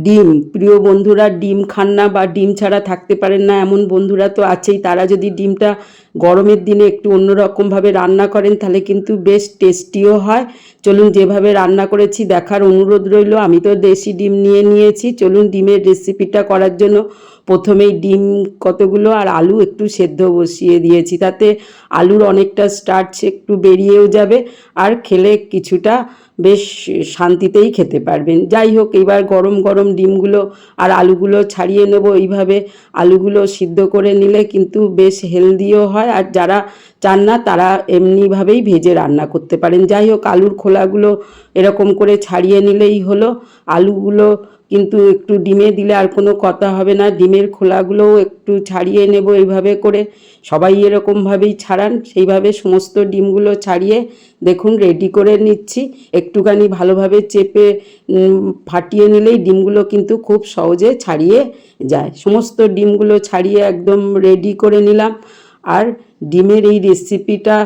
ডিম, প্রিয় বন্ধুরা, ডিম খান না বা ডিম ছাড়া থাকতে পারেন না এমন বন্ধুরা তো আছেই। তারা যদি ডিমটা গরমের দিনে একটু অন্যরকমভাবে রান্না করেন তাহলে কিন্তু বেশ টেস্টিও হয়। চলুন যেভাবে রান্না করেছি দেখার অনুরোধ রইল। আমি তো দেশি ডিম নিয়ে নিয়েছি। চলুন ডিমের রেসিপিটা করার জন্য প্রথমেই ডিম কতগুলো আর আলু একটু সেদ্ধ বসিয়ে দিয়েছি। তাতে আলুর অনেকটা স্টার্চ একটু বেরিয়েও যাবে আর খেলে কিছুটা বেশ শান্তিতেই খেতে পারবেন। যাই হোক, এবার গরম গরম ডিমগুলো আর আলুগুলো ছাড়িয়ে নেব। এইভাবে আলুগুলো সিদ্ধ করে নিলে কিন্তু বেশ হেলদিও হয়, আর যারা চান না তারা এমনিভাবেই ভেজে রান্না করতে পারেন। যাই হোক, আলুর খোলাগুলো এরকম করে ছাড়িয়ে নিলেই হলো। আলুগুলো কিন্তু একটু ডিমে দিলে আর কোনো কথা হবে না। ডিমের খোলাগুলোও একটু ছাড়িয়ে নেব এইভাবে করে। সবাই এরকমভাবেই ছাড়ান, সেইভাবে সমস্ত ডিমগুলো ছাড়িয়ে দেখুন রেডি করে নিচ্ছি। একটুখানি ভালোভাবে চেপে ফাটিয়ে নিলেই ডিমগুলো কিন্তু খুব সহজে ছাড়িয়ে যায়। সমস্ত ডিমগুলো ছাড়িয়ে একদম রেডি করে নিলাম। আর ডিমের এই রেসিপিটা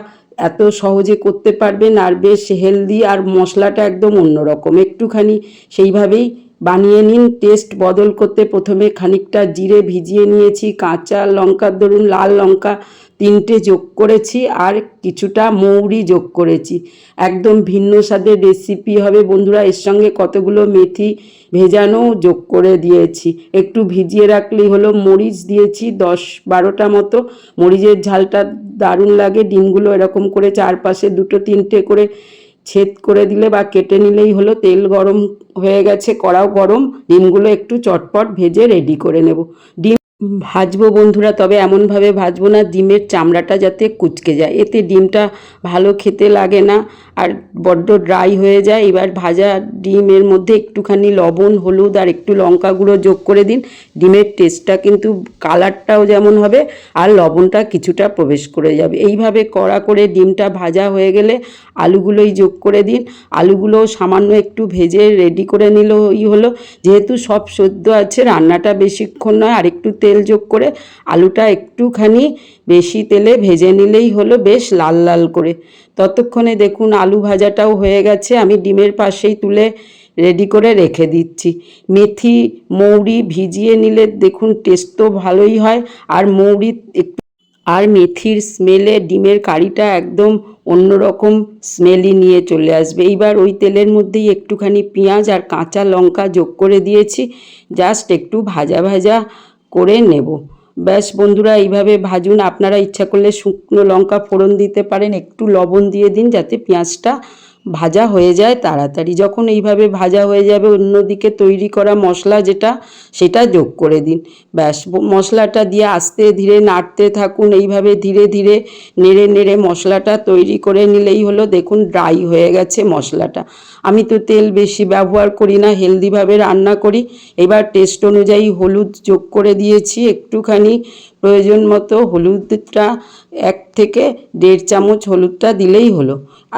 এত সহজে করতে পারবেন আর বেশ হেলদি, আর মশলাটা একদম অন্যরকম। একটুখানি সেইভাবেই বানিয়ে নিন। টেস্ট বদল করতে প্রথমে খানিকটা জিরে ভিজিয়ে নিয়েছি, কাঁচা লঙ্কার ধরুন লাল লঙ্কা 3টে যোগ করেছি, আর কিছুটা মৌরি যোগ করেছি। একদম ভিন্ন স্বাদের রেসিপি হবে বন্ধুরা। এর সঙ্গে কতগুলো মেথি ভেজানো যোগ করে দিয়েছি। একটু ভিজিয়ে রাখলেই হলো। মরিচ দিয়েছি 10-12টা মতো। মরিচের ঝালটা দারুণ লাগে। ডিমগুলো এরকম করে চারপাশে 2-3টে করে ছেদ করে দিলে বা কেটে নিলেই হলো। তেল গরম হয়ে গেছে, কড়াও গরম। ডিমগুলো একটু চটপট ভেজে রেডি করে নেব। ডিম ভাজবো বন্ধুরা, তবে এমনভাবে ভাজবো না ডিমের চামড়াটা যাতে কুঁচকে যায়, এতে ডিমটা ভালো খেতে লাগে না আর বড্ড ড্রাই হয়ে যায়। এবার ভাজা ডিমের মধ্যে একটুখানি লবণ, হলুদ আর একটু লঙ্কা গুঁড়ো যোগ করে দিন। ডিমের টেস্টটা কিন্তু কালারটাও যেমন হবে আর লবণটা কিছুটা প্রবেশ করে যাবে। এইভাবে কড়া করে ডিমটা ভাজা হয়ে গেলে আলুগুলোই যোগ করে দিন। আলুগুলোও সামান্য একটু ভেজে রেডি করে নিলেই হলো। যেহেতু সব সেদ্ধ আছে, রান্নাটা বেশিক্ষণ নয়। আর একটু তেল যোগ করে আলুটা একটুখানি বেশি তেলে ভেজে নিলেই হলো, বেশ লাল লাল করে। ততক্ষণে দেখুন আলু ভাজাটাও হয়ে গেছে। আমি ডিমের পাশেই তুলে রেডি করে রেখে দিচ্ছি। মেথি মৌরি ভিজিয়ে নিলে দেখুন টেস্ট তো ভালোই হয়, আর মৌরি একটু আর মেথির স্মেলে ডিমের কারিটা একদম অন্যরকম স্মেলই নিয়ে চলে আসবে। এইবার ওই তেলের মধ্যেই একটুখানি পেঁয়াজ আর কাঁচা লঙ্কা যোগ করে দিয়েছি। জাস্ট একটু ভাজা ভাজা করে নেব। ব্যাস বন্ধুরা, এইভাবে ভাজুন। আপনারা ইচ্ছা করলে শুকনো লঙ্কা ফোড়ন দিতে পারেন। একটু লবণ দিয়ে দিন যাতে পেঁয়াজটা ভাজা হয়ে যায় তাড়াতাড়ি। যখন এইভাবে ভাজা হয়ে যাবে, অন্যদিকে তৈরি করা মশলা যেটা, সেটা যোগ করে দিন। ব্যাস, মশলাটা দিয়ে আস্তে ধীরে নাড়তে থাকুন। এইভাবে ধীরে ধীরে নেড়ে নেড়ে মশলাটা তৈরি করে নিলেই হলো। দেখুন ড্রাই হয়ে গেছে মশলাটা। আমি তো তেল বেশি ব্যবহার করি না, হেলদিভাবে রান্না করি। এবার টেস্ট অনুযায়ী হলুদ যোগ করে দিয়েছি একটুখানি। প্রয়োজন মতো হলুদটা 1 থেকে 1.5 চামচ হলুদটা দিলেই হলো।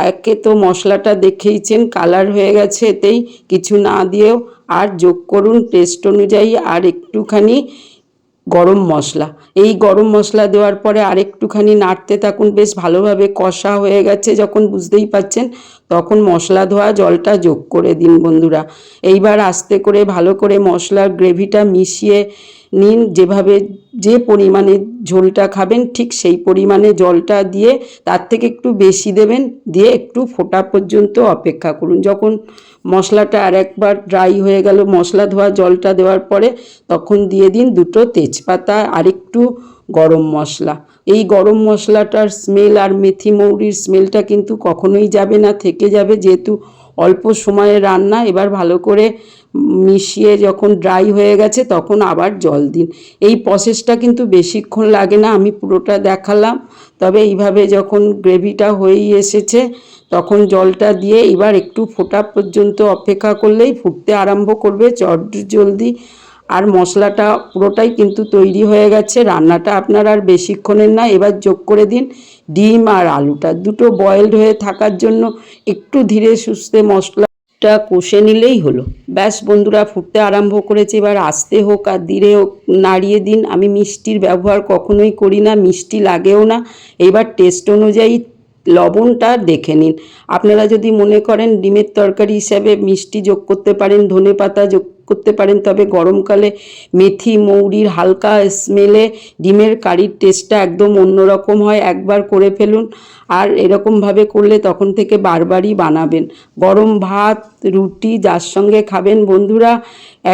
একে তো মশলাটা দেখেইছেন কালার হয়ে গেছে, এতেই কিছু না দিয়েও। আর যোগ করুন টেস্ট অনুযায়ী আর একটুখানি গরম মশলা। এই গরম মশলা দেওয়ার পরে আরেকটুখানি নাড়তে থাকুন। বেশ ভালোভাবে কষা হয়ে গেছে যখন বুঝতেই পাচ্ছেন, তখন মশলা ধোয়া জলটা যোগ করে দিন বন্ধুরা। এইবার আস্তে করে ভালো করে মশলার গ্রেভিটা মিশিয়ে নিন। যেভাবে যে পরিমাণে ঝোলটা খাবেন ঠিক সেই পরিমাণে জলটা দিয়ে, তার থেকে একটু বেশি দেবেন, দিয়ে একটু ফোটা পর্যন্ত অপেক্ষা করুন। যখন মশলাটা আর একবার ড্রাই হয়ে গেল মশলা ধোয়া জলটা দেওয়ার পরে, তখন দিয়ে দিন 2টো তেজপাতা আর একটু গরম মশলা। এই গরম মশলাটার স্মেল আর মেথি মৌরির স্মেলটা কিন্তু কখনোই যাবে না, থেকে যাবে, যেহেতু অল্প সময়ে রান্না। এবার ভালো করে মিশিয়ে যখন ড্রাই হয়ে গেছে তখন আবার জল দিন। এই প্রসেসটা কিন্তু বেশিক্ষণ লাগে না, আমি পুরোটা দেখালাম। তবে এইভাবে যখন গ্রেভিটা হয়েই এসেছে তখন জলটা দিয়ে এবার একটু ফোটা পর্যন্ত অপেক্ষা করলেই ফুটতে আরম্ভ করবে জলদি। আর মশলাটা পুরোটাই কিন্তু তৈরি হয়ে গেছে। রান্নাটা আপনার আর বেশিক্ষণের না। এবার যোগ করে দিন ডিম আর আলুটা। দুটো বয়েলড হয়ে থাকার জন্য একটু ধীরে সুস্থে মশলাটা কষে নিলেই হলো। ব্যাস বন্ধুরা, ফুটতে আরম্ভ করেছে। এবার আস্তে হোক আর ধীরে হোক নাড়িয়ে দিন। আমি মিষ্টির ব্যবহার কখনোই করি না, মিষ্টি লাগেও না। এবার টেস্ট অনুযায়ী লবণটা দেখে নিন। আপনারা যদি মনে করেন ডিমের তরকারি হিসাবে মিষ্টি যোগ করতে পারেন, ধনেপাতা যোগ করতে পারেন, তবে গরমকালে মেথি মৌরির হালকা স্মেলে ডিমের কারির টেস্টটা একদম অন্যরকম হয়। একবার করে ফেলুন, আর এরকমভাবে করলে তখন থেকে বারবারই বানাবেন। গরম ভাত, রুটি যার সঙ্গে খাবেন বন্ধুরা,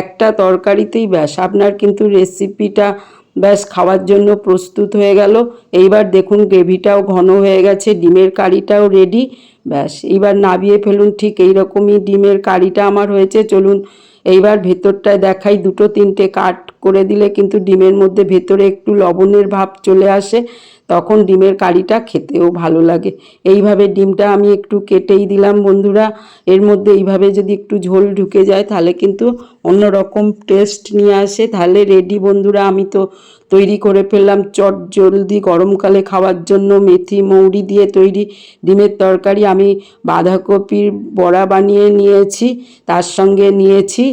একটা তরকারিতেই ব্যাস আপনার কিন্তু রেসিপিটা ব্যাস খাওয়ার জন্য প্রস্তুত হয়ে গেল। এইবার দেখুন গ্রেভিটাও ঘন হয়ে গেছে, ডিমের কারিটাও রেডি। ব্যাস এইবার নাবিয়ে ফেলুন। ঠিক এইরকমই ডিমের কারিটা আমার হয়েছে। চলুন এইবার ভেতরটায় দেখাই। 2-3টে কাট করে দিলে কিন্তু ডিমের মধ্যে ভেতরে একটু লবণের ভাব চলে আসে, তখন ডিমের কারিটা খেতেও ভালো লাগে। এইভাবে ডিমটা আমি একটু কেটেই দিলাম বন্ধুরা। এর মধ্যে এইভাবে যদি একটু ঝোল ঢুকে যায় তাহলে কিন্তু অন্যরকম টেস্ট নিয়ে আসে। তাহলে রেডি বন্ধুরা, আমি তো তৈরি করে ফেললাম চট জলদি গরমকালে খাওয়ার জন্য মেথি মৌরি দিয়ে তৈরি ডিমের তরকারি। আমি বাঁধাকপির বড়া বানিয়ে নিয়েছি, তার সঙ্গে নিয়েছি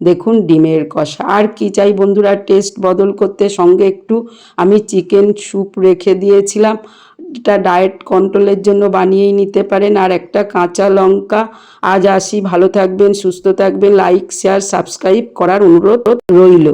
দেখুন ডিমের কষা। আর কি চাই বন্ধুরা টেস্ট বদল করতে? সঙ্গে একটু আমি চিকেন স্যুপ রেখে দিয়েছিলাম, এটা ডায়েট কন্ট্রোলের জন্য বানিয়েই নিতে পারেন। আর একটা কাঁচা লঙ্কা। আজ আসি, ভালো থাকবেন, সুস্থ থাকবেন, লাইক শেয়ার সাবস্ক্রাইব করার অনুরোধ রইল।